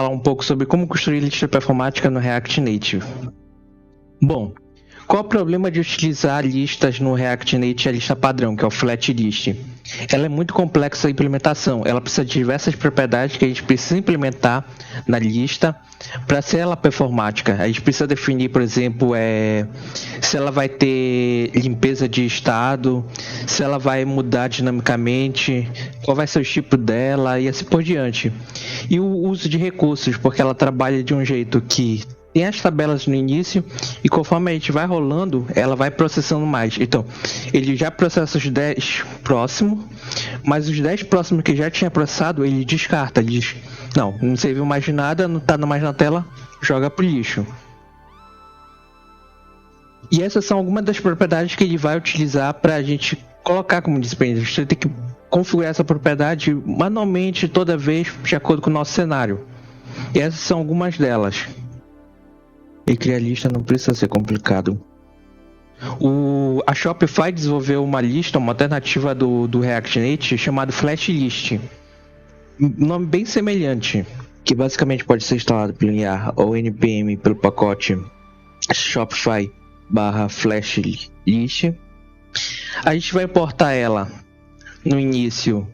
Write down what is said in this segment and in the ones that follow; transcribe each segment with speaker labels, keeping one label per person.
Speaker 1: falar um pouco sobre como construir lista performática no React Native. Bom, qual o problema de utilizar listas no React Native, a lista padrão, que é o flat list? Ela é muito complexa a implementação, ela precisa de diversas propriedades que a gente precisa implementar na lista para ser ela performática. A gente precisa definir, por exemplo, se ela vai ter limpeza de estado, se ela vai mudar dinamicamente, qual vai ser o tipo dela e assim por diante. E o uso de recursos, porque ela trabalha de um jeito que tem as tabelas no início e conforme a gente vai rolando, ela vai processando mais. Então, ele já processa os 10 próximos, mas os 10 próximos que já tinha processado, ele descarta. Ele diz, não serviu mais de nada, não está mais na tela, joga pro lixo. E essas são algumas das propriedades que ele vai utilizar para a gente colocar como dependência. Você tem que configurar essa propriedade manualmente toda vez de acordo com o nosso cenário. E essas são algumas delas. E criar lista não precisa ser complicado. A Shopify desenvolveu uma lista, uma alternativa do React Native chamado Flash List. Um nome bem semelhante, que basicamente pode ser instalado pelo YAR ou npm pelo pacote Shopify/Flash List. A gente vai importar ela no início,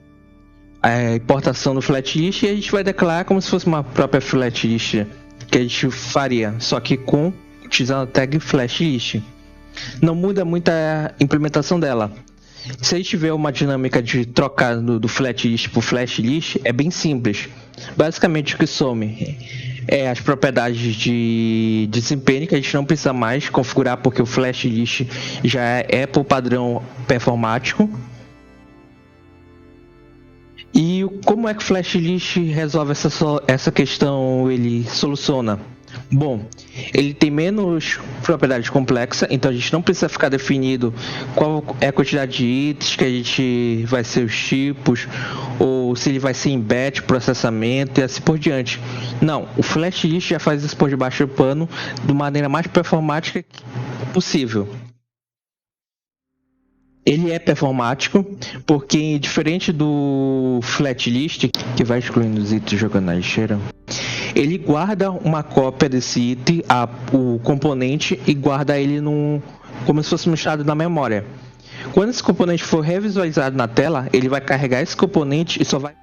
Speaker 1: a importação do Flat List, e a gente vai declarar como se fosse uma própria Flat List que a gente faria, só que utilizando a tag Flash List. Não muda muito a implementação dela. Se a gente tiver uma dinâmica de trocar do Flat List para o Flash List, é bem simples. Basicamente o que some é as propriedades de desempenho que a gente não precisa mais configurar, porque o Flash List já é por padrão performático. E como é que o Flash List resolve essa questão, ele soluciona? Bom, ele tem menos propriedades complexas, então a gente não precisa ficar definido qual é a quantidade de itens que a gente vai ser os tipos, ou se ele vai ser em batch, processamento e assim por diante. Não, o Flash List já faz isso por debaixo do pano de maneira mais performática possível. Ele é performático porque, diferente do Flat List, que vai excluindo os itens jogando na lixeira, ele guarda uma cópia desse item, o componente, e guarda ele como se fosse mostrado na memória. Quando esse componente for revisualizado na tela, ele vai carregar esse componente e só vai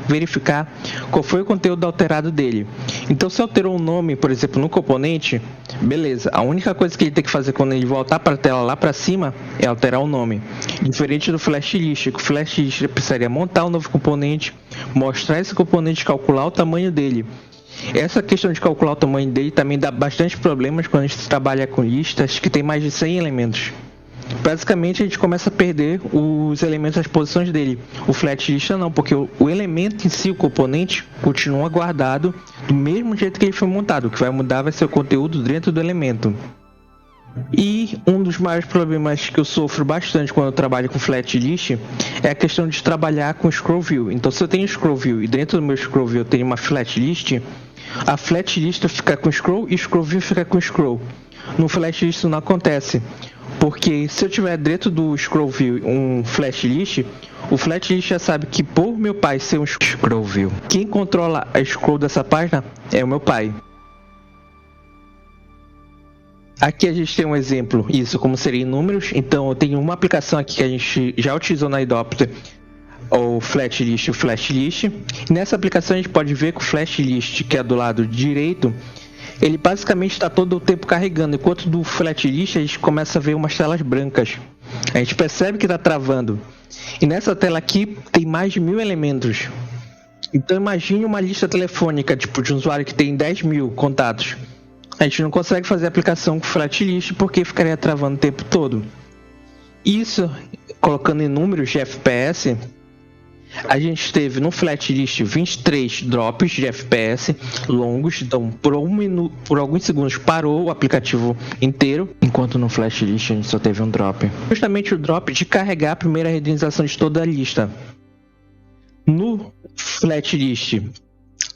Speaker 1: verificar qual foi o conteúdo alterado dele. Então, se alterou um nome, por exemplo, no componente, beleza, a única coisa que ele tem que fazer quando ele voltar para a tela lá para cima é alterar o nome. Diferente do Flash List, que o Flash List precisaria montar um novo componente, mostrar esse componente, calcular o tamanho dele. Essa questão de calcular o tamanho dele também dá bastante problemas quando a gente trabalha com listas que tem mais de 100 elementos. Basicamente a gente começa a perder os elementos, as posições dele. O Flat List não, porque o elemento em si, o componente, continua guardado do mesmo jeito que ele foi montado. O que vai mudar vai ser o conteúdo dentro do elemento. E um dos maiores problemas que eu sofro bastante quando eu trabalho com Flat List é a questão de trabalhar com Scroll View. Então, se eu tenho Scroll View e dentro do meu Scroll View eu tenho uma Flat List, a Flat List fica com Scroll e o Scroll View fica com Scroll. No Flat List isso não acontece, porque se eu tiver dentro do Scroll View um Flat List, o Flat List já sabe que por meu pai ser um Scroll View, quem controla a scroll dessa página é o meu pai. Aqui a gente tem um exemplo, isso como seria em números. Então eu tenho uma aplicação aqui que a gente já utilizou na Adopter, o Flat List e o Flash List. E nessa aplicação a gente pode ver que o Flash List, que é do lado direito, ele basicamente está todo o tempo carregando, enquanto do Flat List a gente começa a ver umas telas brancas. A gente percebe que está travando. E nessa tela aqui tem mais de 1000 elementos. Então imagine uma lista telefônica tipo de um usuário que tem 10.000 contatos. A gente não consegue fazer a aplicação com Flat List porque ficaria travando o tempo todo. Isso, colocando em números de FPS, a gente teve no Flat List 23 drops de FPS longos. Então por alguns segundos parou o aplicativo inteiro, enquanto no Flash List a gente só teve um drop. Justamente o drop de carregar a primeira renderização de toda a lista. No Flat List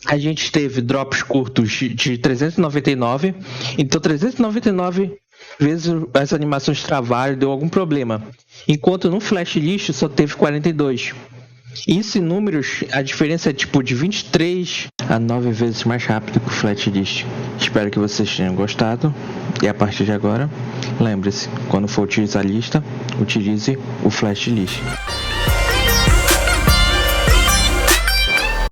Speaker 1: a gente teve drops curtos de 399, então 399 vezes as animações travaram, deu algum problema. Enquanto no Flash List só teve 42. Isso em números, a diferença é tipo de 23 a 9 vezes mais rápido que o Flatlist. Espero que vocês tenham gostado. E a partir de agora, lembre-se, quando for utilizar a lista, utilize o Flatlist.